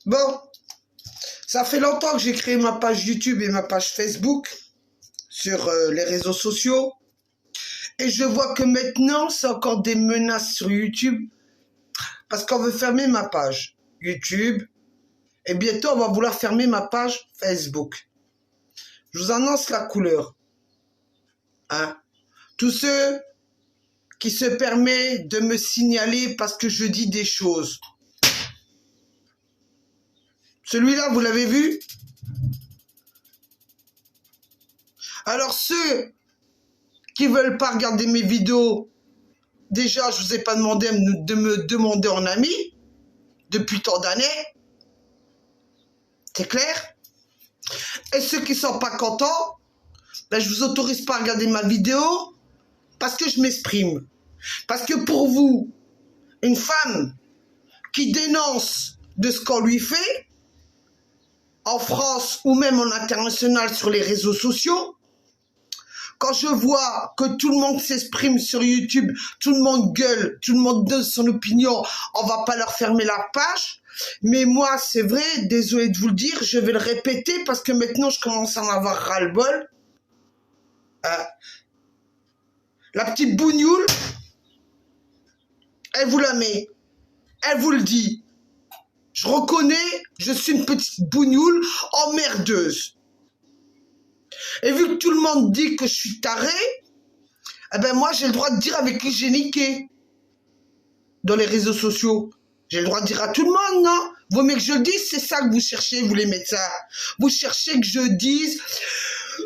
Bon, ça fait longtemps que j'ai créé ma page YouTube et ma page Facebook sur les réseaux sociaux. Et je vois que maintenant, c'est encore des menaces sur YouTube parce qu'on veut fermer ma page YouTube et bientôt, on va vouloir fermer ma page Facebook. Je vous annonce la couleur. Hein? Tous ceux qui se permettent de me signaler parce que je dis des choses. Celui-là, vous l'avez vu? Alors ceux qui veulent pas regarder mes vidéos, déjà, je vous ai pas demandé de me demander en ami depuis tant d'années. C'est clair? Et ceux qui sont pas contents, ben, je vous autorise pas à regarder ma vidéo parce que je m'exprime. Parce que pour vous, une femme qui dénonce de ce qu'on lui fait, en France ou même en international sur les réseaux sociaux, quand je vois que tout le monde s'exprime sur YouTube, tout le monde gueule, tout le monde donne son opinion, on va pas leur fermer la page. Mais moi, c'est vrai, désolé de vous le dire, je vais le répéter parce que maintenant, je commence à en avoir ras-le-bol. La petite bougnoule, elle vous la met. Elle vous le dit. Je reconnais, je suis une petite bougnoule emmerdeuse. Et vu que tout le monde dit que je suis taré, eh ben moi, j'ai le droit de dire avec qui j'ai niqué. Dans les réseaux sociaux. J'ai le droit de dire à tout le monde, non? Vaut mieux que je le dise, c'est ça que vous cherchez, vous les médecins. Vous cherchez que je dise,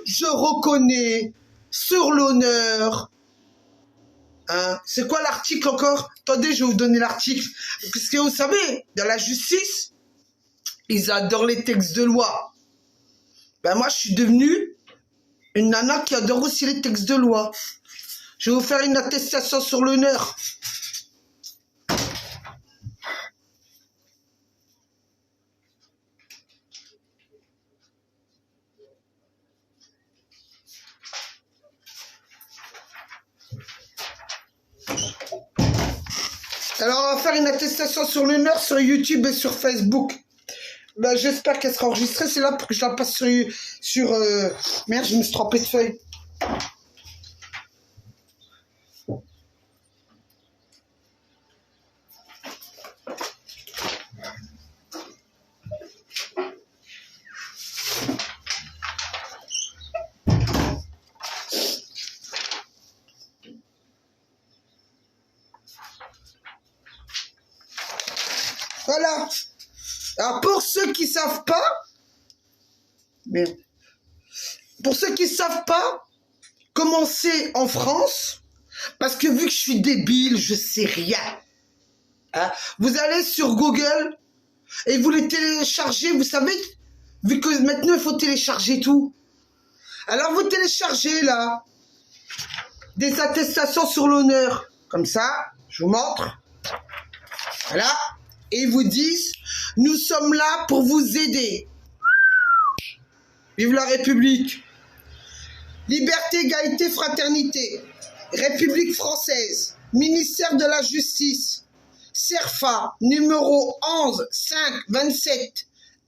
je reconnais, sur l'honneur. Hein? C'est quoi l'article encore? Attendez, je vais vous donner l'article. Parce que vous savez, dans la justice, ils adorent les textes de loi. Ben moi, je suis devenue une nana qui adore aussi les textes de loi. Je vais vous faire une attestation sur l'honneur. Alors, on va faire une attestation sur l'honneur sur YouTube et sur Facebook. Ben, j'espère qu'elle sera enregistrée. C'est là pour que je la passe sur merde, je me suis trompé de feuille. Voilà. Alors pour ceux qui savent pas, comment c'est en France, parce que vu que je suis débile, je sais rien. Hein, vous allez sur Google et vous les téléchargez, vous savez, vu que maintenant il faut télécharger tout. Alors vous téléchargez là des attestations sur l'honneur, comme ça, je vous montre. Voilà. Et ils vous disent, nous sommes là pour vous aider. Vive la République. Liberté, égalité, fraternité. République française. Ministère de la Justice. CERFA, numéro 11 5 27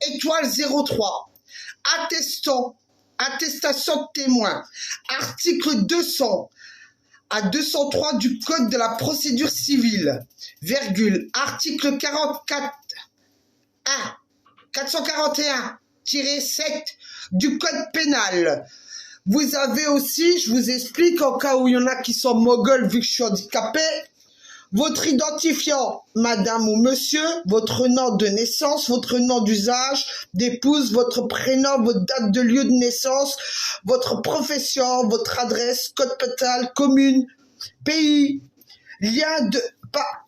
étoile 03. Attestation de témoin. Article 200 à 203 du Code de la procédure civile, virgule, article 441-7 du Code pénal. Vous avez aussi, je vous explique, en cas où il y en a qui sont mogols vu que je suis handicapé, votre identifiant, madame ou monsieur, votre nom de naissance, votre nom d'usage, d'épouse, votre prénom, votre date de lieu de naissance, votre profession, votre adresse, code postal, commune, pays,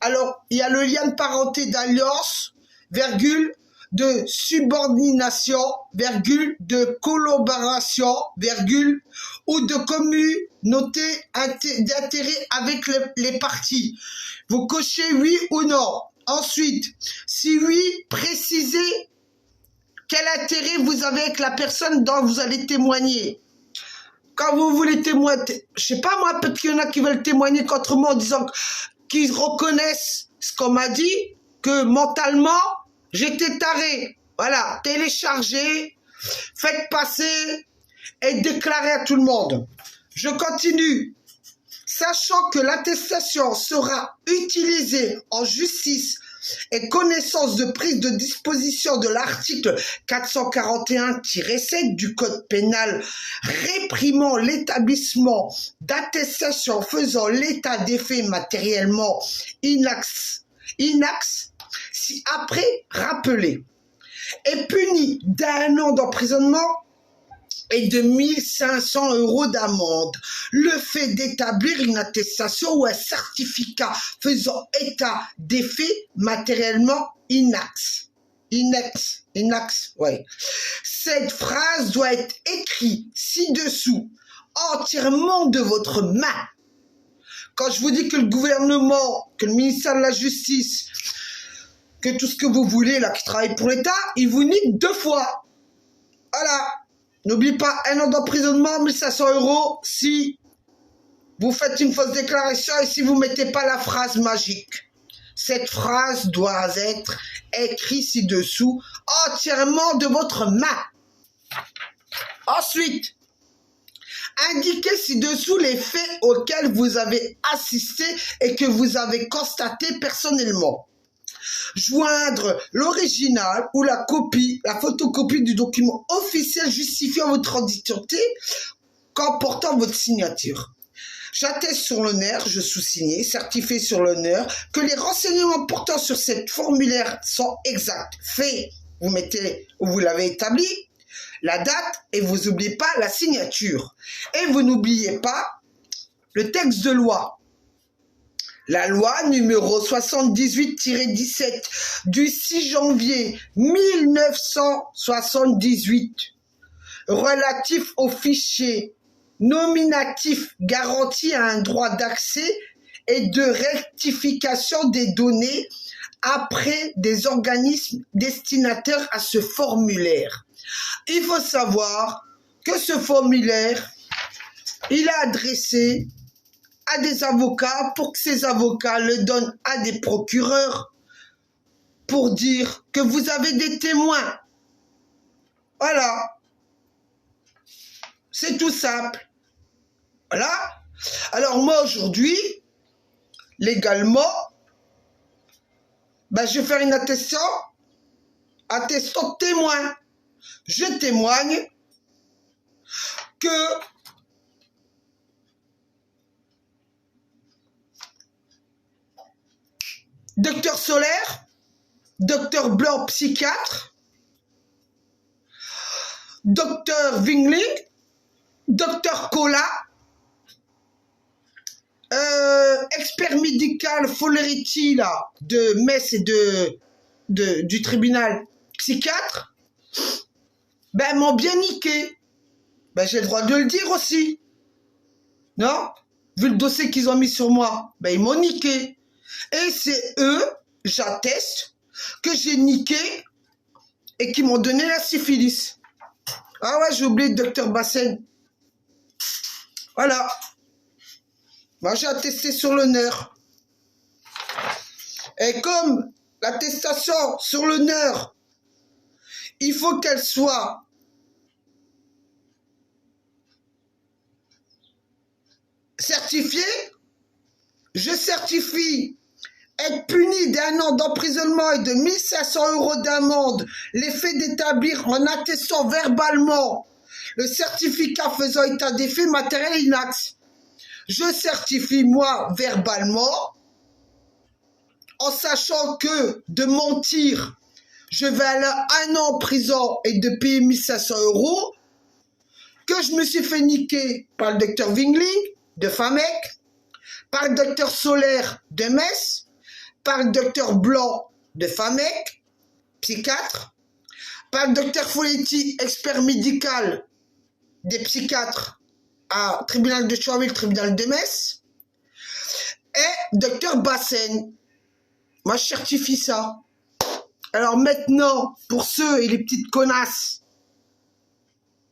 alors, il y a le lien de parenté d'alliance, virgule, de subordination, virgule, de collaboration, virgule, ou de communauté d'intérêt avec les parties. Vous cochez oui ou non. Ensuite, si oui, précisez quel intérêt vous avez avec la personne dont vous allez témoigner. Quand vous voulez témoigner, je sais pas moi, peut-être qu'il y en a qui veulent témoigner contre moi en disant qu'ils reconnaissent ce qu'on m'a dit, que mentalement, J'étais taré. Voilà, téléchargez, faites passer et déclarez à tout le monde. Je continue. Sachant que l'attestation sera utilisée en justice et connaissance de prise de disposition de l'article 441-7 du Code pénal réprimant l'établissement d'attestation faisant l'état des faits matériellement inax, si après rappelé, est puni d'1 an d'emprisonnement et de 1 500 € d'amende. Le fait d'établir une attestation ou un certificat faisant état des faits matériellement inax. Ouais. Cette phrase doit être écrite ci-dessous, entièrement de votre main. Quand je vous dis que le gouvernement, que le ministère de la Justice, que tout ce que vous voulez, là, qui travaille pour l'État, il vous nique 2 fois. Voilà. N'oubliez pas, 1 an d'emprisonnement, 1 500 € si vous faites une fausse déclaration et si vous ne mettez pas la phrase magique. Cette phrase doit être écrite ci-dessous, entièrement de votre main. Ensuite, indiquez ci-dessous les faits auxquels vous avez assisté et que vous avez constaté personnellement. Joindre l'original ou la copie, la photocopie du document officiel justifiant votre identité comportant votre signature. J'atteste sur l'honneur, je sous-signe, certifié sur l'honneur, que les renseignements portant sur cette formulaire sont exacts. Fait, vous mettez où vous l'avez établi, la date, et vous n'oubliez pas la signature. Et vous n'oubliez pas le texte de loi. La loi numéro 78-17 du 6 janvier 1978 relatif au fichier nominatif garantit un droit d'accès et de rectification des données après des organismes destinataires à ce formulaire. Il faut savoir que ce formulaire, il est adressé à des avocats pour que ces avocats le donnent à des procureurs pour dire que vous avez des témoins. Voilà. C'est tout simple. Voilà. Alors moi aujourd'hui, légalement, je vais faire une attestation témoin. Je témoigne que Docteur Solaire, Docteur Blanc psychiatre, Docteur Wingling, Docteur Cola, expert médical Foleriti là, de Metz et du tribunal psychiatre, m'ont bien niqué. J'ai le droit de le dire aussi. Non? Vu le dossier qu'ils ont mis sur moi, ils m'ont niqué. Et c'est eux, j'atteste, que j'ai niqué et qui m'ont donné la syphilis. Ah ouais, j'ai oublié le docteur Bassen. Voilà. Moi, j'ai attesté sur l'honneur. Et comme l'attestation sur l'honneur, il faut qu'elle soit certifiée, je certifie être puni d'1 an d'emprisonnement et de 1 500 € d'amende les faits d'établir en attestant verbalement le certificat faisant état des faits matériels inax. Je certifie moi verbalement en sachant que de mentir, je vais aller 1 an en prison et de payer 1 500 €, que je me suis fait niquer par le docteur Wingling de Famec, par le docteur Solaire de Metz, par le docteur Blanc de Famec, psychiatre, par le docteur Foletti, expert médical des psychiatres à tribunal de Chouaville, tribunal de Metz, et docteur Bassen. Moi, je certifie ça. Alors maintenant, pour ceux et les petites connasses,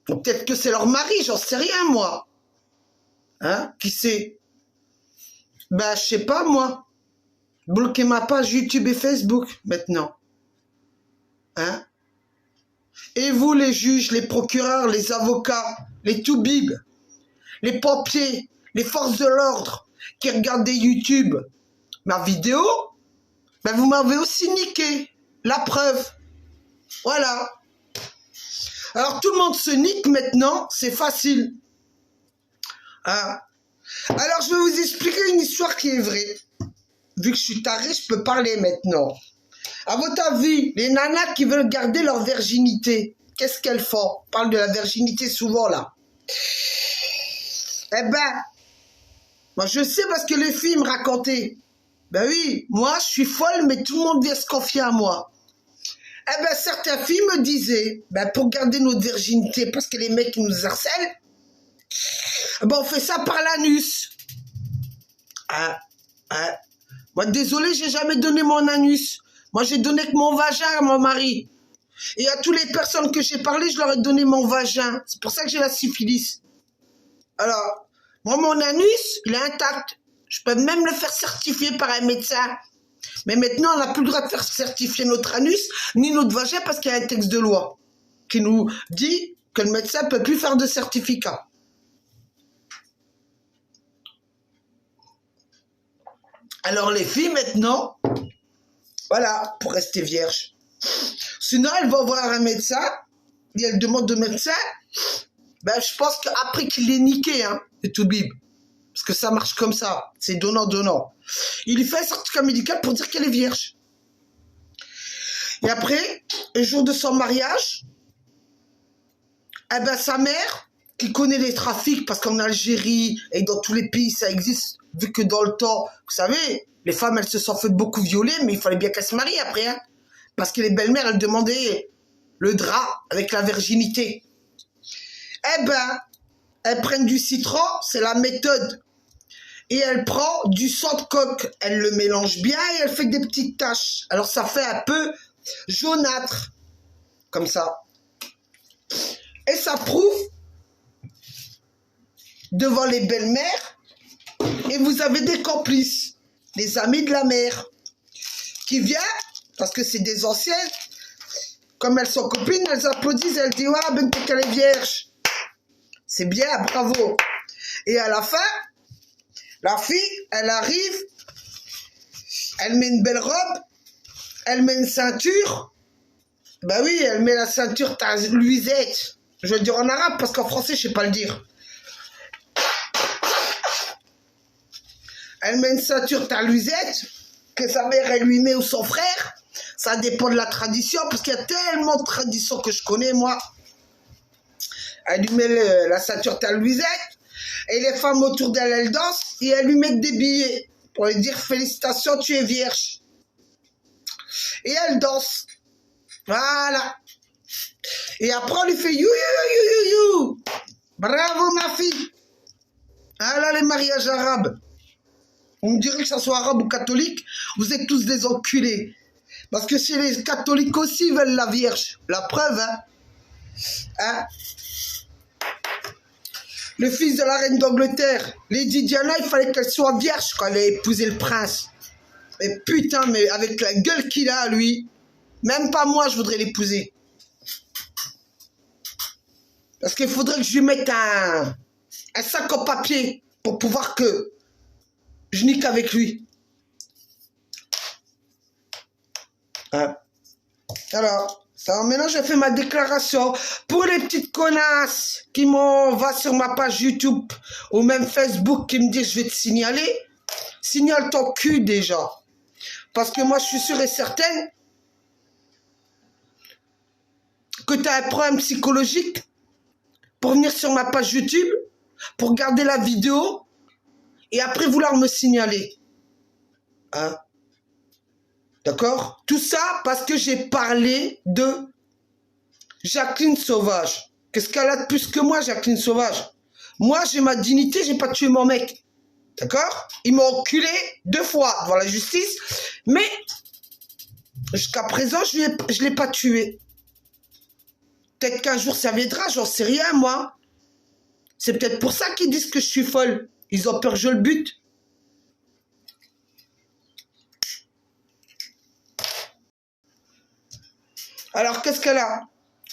peut-être que c'est leur mari, j'en sais rien, moi. Hein? Qui sait? Je sais pas, moi. Bloquez ma page YouTube et Facebook, maintenant. Hein? Et vous, les juges, les procureurs, les avocats, les toubibs, les pompiers, les forces de l'ordre qui regardez YouTube, ma vidéo, ben vous m'avez aussi niqué. La preuve. Voilà. Alors tout le monde se nique maintenant, c'est facile. Hein? Alors je vais vous expliquer une histoire qui est vraie. Vu que je suis taré, je peux parler maintenant. À votre avis, les nanas qui veulent garder leur virginité, qu'est-ce qu'elles font? On parle de la virginité souvent là. Eh ben, moi je sais parce que les filles me racontaient. Ben oui, moi je suis folle, mais tout le monde vient se confier à moi. Eh ben, certaines filles me disaient, ben, pour garder notre virginité, parce que les mecs nous harcèlent, ben, on fait ça par l'anus. Moi, désolé, j'ai jamais donné mon anus. Moi, j'ai donné que mon vagin à mon mari. Et à toutes les personnes que j'ai parlé, je leur ai donné mon vagin. C'est pour ça que j'ai la syphilis. Alors, moi, mon anus, il est intact. Je peux même le faire certifier par un médecin. Mais maintenant, on n'a plus le droit de faire certifier notre anus ni notre vagin parce qu'il y a un texte de loi qui nous dit que le médecin ne peut plus faire de certificat. Alors les filles maintenant, voilà, pour rester vierge. Sinon, elles vont voir un médecin et elles demandent au médecin, ben je pense qu'après qu'il l'ait niqué, hein, le toubib, parce que ça marche comme ça, c'est donnant-donnant. Il lui fait un certificat médical pour dire qu'elle est vierge. Et après, le jour de son mariage, eh ben, sa mère, qui connaît les trafics, parce qu'en Algérie et dans tous les pays, ça existe, vu que dans le temps, vous savez, les femmes, elles se sont fait beaucoup violer, mais il fallait bien qu'elles se marient après, hein, parce que les belles-mères, elles demandaient le drap avec la virginité. Eh ben, elles prennent du citron, c'est la méthode. Et elle prend du sang de coque, elle le mélange bien et elle fait des petites taches. Alors ça fait un peu jaunâtre, comme ça. Et ça prouve devant les belles-mères, et vous avez des complices, les amis de la mère, qui viennent, parce que c'est des anciennes, comme elles sont copines, elles applaudissent, elles disent « Ah, ben t'es qu'elle est vierge ». C'est bien, bravo. Et à la fin, la fille, elle arrive, elle met une belle robe, elle met une ceinture. Ben oui, elle met la ceinture luisette. Je vais le dire en arabe parce qu'en français, je ne sais pas le dire. Elle met une ceinture luisette que sa mère, elle lui met ou son frère. Ça dépend de la tradition parce qu'il y a tellement de traditions que je connais, moi. Elle lui met la ceinture luisette. Et les femmes autour d'elle, elles dansent et elles lui mettent des billets pour lui dire félicitations, tu es vierge. Et elle danse. Voilà. Et après, on lui fait you, you, you, you, you. Bravo, ma fille. Ah là, les mariages arabes. On me dirait que ça soit arabe ou catholique, vous êtes tous des enculés. Parce que si les catholiques aussi veulent la vierge, la preuve, hein. Le fils de la reine d'Angleterre, Lady Diana, il fallait qu'elle soit vierge quand elle a épousé le prince. Mais putain, mais avec la gueule qu'il a, lui, même pas moi, je voudrais l'épouser. Parce qu'il faudrait que je lui mette un sac en papier pour pouvoir que je nique avec lui. Hein? Alors, maintenant j'ai fait ma déclaration. Pour les petites connasses qui m'envoient sur ma page YouTube ou même Facebook qui me disent je vais te signaler, signale ton cul déjà. Parce que moi je suis sûre et certaine que tu as un problème psychologique pour venir sur ma page YouTube, pour garder la vidéo et après vouloir me signaler. Hein? D'accord? Tout ça parce que j'ai parlé de Jacqueline Sauvage. Qu'est-ce qu'elle a de plus que moi, Jacqueline Sauvage? Moi, j'ai ma dignité, j'ai pas tué mon mec. D'accord? Ils m'ont enculé 2 fois devant la justice, mais jusqu'à présent, je l'ai pas tué. Peut-être qu'un jour ça viendra, j'en sais rien, moi. C'est peut-être pour ça qu'ils disent que je suis folle. Ils ont peur que je le bute. Alors, qu'est-ce qu'elle a?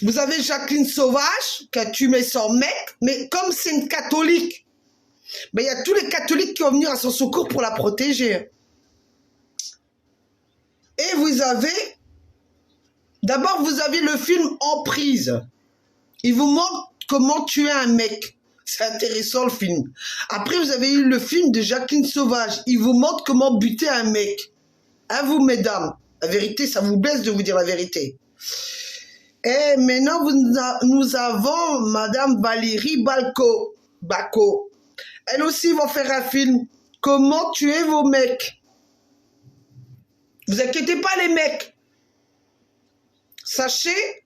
Vous avez Jacqueline Sauvage, qui a tué son mec, mais comme c'est une catholique, mais il y a tous les catholiques qui vont venir à son secours pour la protéger. Et vous avez... D'abord, vous avez le film Emprise. Il vous montre comment tuer un mec. C'est intéressant, le film. Après, vous avez eu le film de Jacqueline Sauvage. Il vous montre comment buter un mec. À vous, mesdames. La vérité, ça vous blesse de vous dire la vérité. Et maintenant, nous avons Madame Valérie Bacot. Elle aussi va faire un film. Comment tuer vos mecs. Vous inquiétez pas, les mecs. Sachez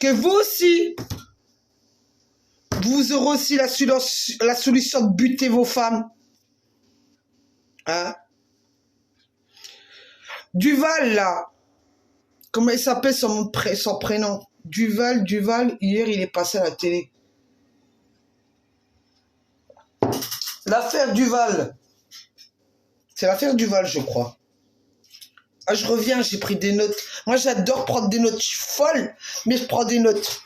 que vous aussi, vous aurez aussi la solution de buter vos femmes. Hein? Duval, là. Comment il s'appelle son prénom? Duval, hier, il est passé à la télé. L'affaire Duval. C'est l'affaire Duval, je crois. Ah, je reviens, j'ai pris des notes. Moi, j'adore prendre des notes. Je suis folle, mais je prends des notes.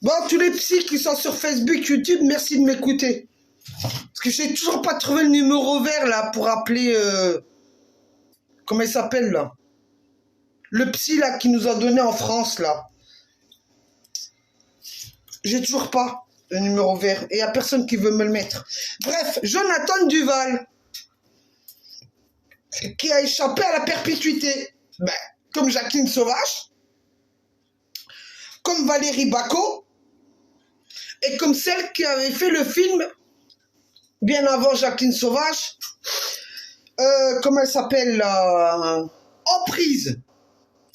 Bon, tous les psys qui sont sur Facebook, YouTube, merci de m'écouter. Parce que j'ai toujours pas trouvé le numéro vert, là, pour appeler... comment il s'appelle, là? Le psy, là, qui nous a donné en France, là. J'ai toujours pas le numéro vert. Et il n'y a personne qui veut me le mettre. Bref, Jonathan Duval, qui a échappé à la perpétuité. Ben, comme Jacqueline Sauvage, comme Valérie Bacot, et comme celle qui avait fait le film bien avant Jacqueline Sauvage, comment elle s'appelle, Emprise.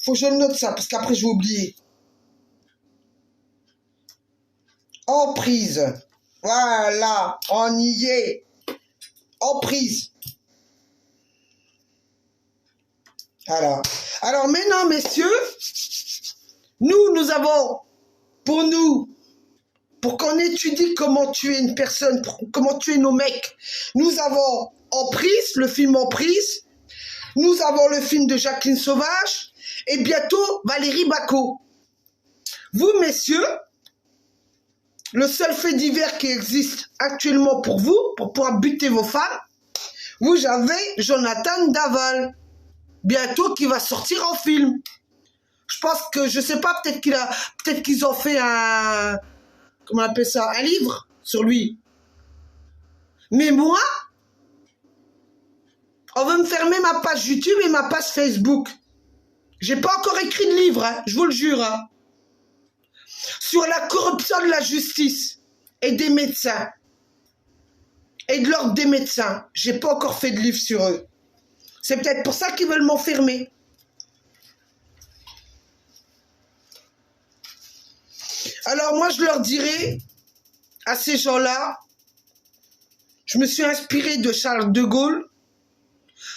Faut que je le note ça, parce qu'après je vais oublier. Emprise. Voilà, on y est. Emprise. Voilà. Alors maintenant, messieurs, nous avons, pour qu'on étudie comment tuer une personne, comment tuer nos mecs, nous avons Emprise, le film Emprise, nous avons le film de Jacqueline Sauvage, et bientôt Valérie Bacot. Vous, messieurs, le seul fait divers qui existe actuellement pour vous, pour pouvoir buter vos femmes, vous avez Jonathan Daval, bientôt qui va sortir en film. Je pense que, je sais pas, peut-être qu'ils ont fait un... Comment on appelle ça? Un livre sur lui. Mais moi, on veut me fermer ma page YouTube et ma page Facebook. J'ai pas encore écrit de livre, hein, je vous le jure. Hein. Sur la corruption de la justice et des médecins. Et de l'ordre des médecins. J'ai pas encore fait de livre sur eux. C'est peut-être pour ça qu'ils veulent m'enfermer. Alors moi, je leur dirais à ces gens-là, je me suis inspiré de Charles de Gaulle,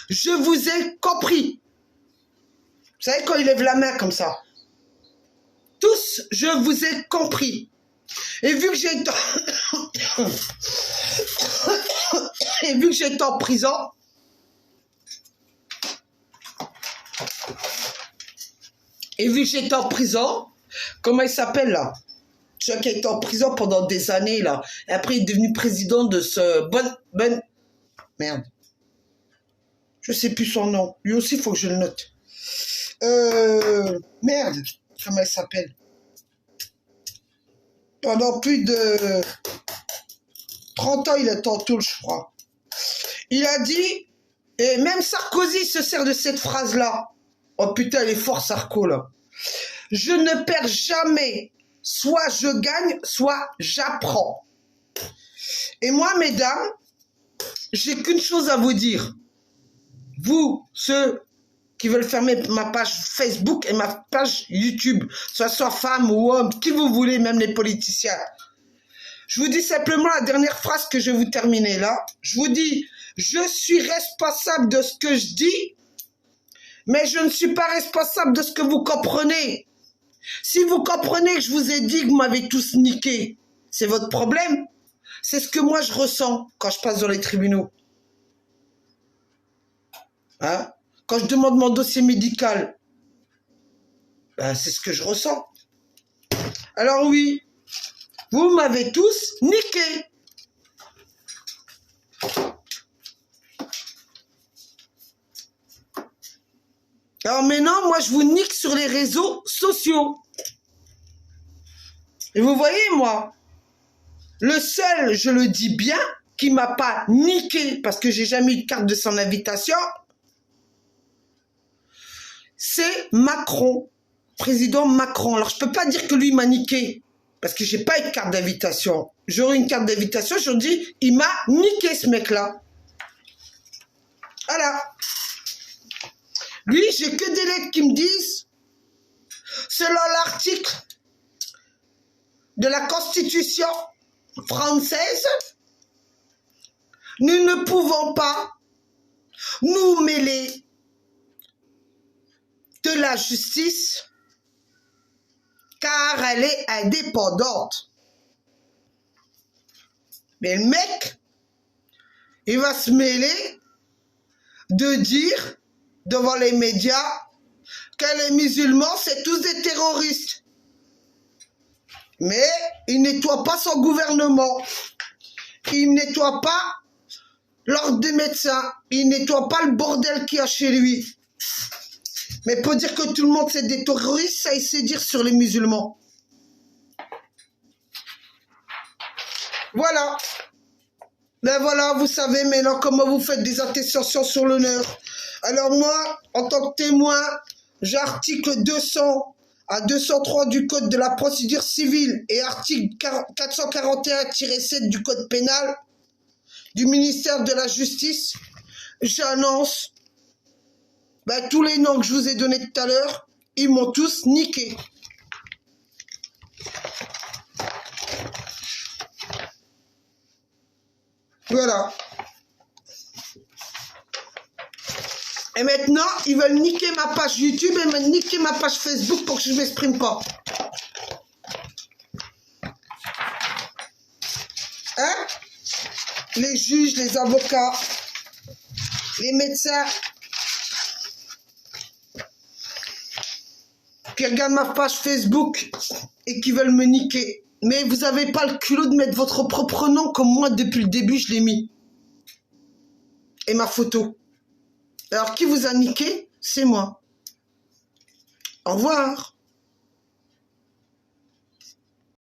je vous ai compris. Vous savez quand il lève la main comme ça? Tous, je vous ai compris. Et vu que j'ai été et vu que j'étais en prison, comment il s'appelle là? Celui qui a été en prison pendant des années là. Et après il est devenu président de ce merde. Je sais plus son nom. Lui aussi il faut que je le note. Merde. Comment il s'appelle? Pendant plus de 30 ans, il est en tôle, je crois. Il a dit, et même Sarkozy se sert de cette phrase-là. Oh putain, il est fort Sarko, là. Je ne perds jamais. Soit je gagne, soit j'apprends. Et moi, mesdames, j'ai qu'une chose à vous dire. Vous, ceux qui veulent fermer ma page Facebook et ma page YouTube, soit femme ou homme, qui vous voulez, même les politiciens. Je vous dis simplement la dernière phrase que je vais vous terminer là. Je vous dis, je suis responsable de ce que je dis Mais je ne suis pas responsable de ce que vous comprenez. Si vous comprenez que je vous ai dit que vous m'avez tous niqué, c'est votre problème. C'est ce que moi je ressens quand je passe dans les tribunaux. Hein? Quand je demande mon dossier médical, ben, c'est ce que je ressens. Alors oui, vous m'avez tous niqué. Alors maintenant, moi je vous nique sur les réseaux sociaux. Et vous voyez, moi, le seul, je le dis bien, qui m'a pas niqué, parce que j'ai jamais eu de carte de son invitation, c'est Macron, président Macron. Alors, je peux pas dire que lui m'a niqué, parce que j'ai pas eu de carte d'invitation. J'aurais une carte d'invitation, je dis, il m'a niqué, ce mec-là. Voilà. Lui, j'ai que des lettres qui me disent, selon l'article de la Constitution française, nous ne pouvons pas nous mêler de la justice car elle est indépendante. Mais le mec, il va se mêler de dire devant les médias que les musulmans, c'est tous des terroristes. Mais il nettoie pas son gouvernement. Il nettoie pas l'ordre des médecins. Il nettoie pas le bordel qu'il y a chez lui. Mais pour dire que tout le monde c'est des terroristes, ça il sait dire sur les musulmans. Voilà. Ben voilà, vous savez maintenant comment vous faites des attestations sur l'honneur. Alors moi, en tant que témoin, j'ai article 200 à 203 du Code de la procédure civile et article 441-7 du Code pénal du ministère de la Justice. J'annonce tous les noms que je vous ai donnés tout à l'heure, ils m'ont tous niqué. Voilà. Et maintenant, ils veulent niquer ma page YouTube et niquer ma page Facebook pour que je ne m'exprime pas. Hein? Les juges, les avocats, les médecins qui regardent ma page Facebook et qui veulent me niquer. Mais vous n'avez pas le culot de mettre votre propre nom comme moi depuis le début je l'ai mis. Et ma photo. Alors qui vous a niqué? C'est moi. Au revoir.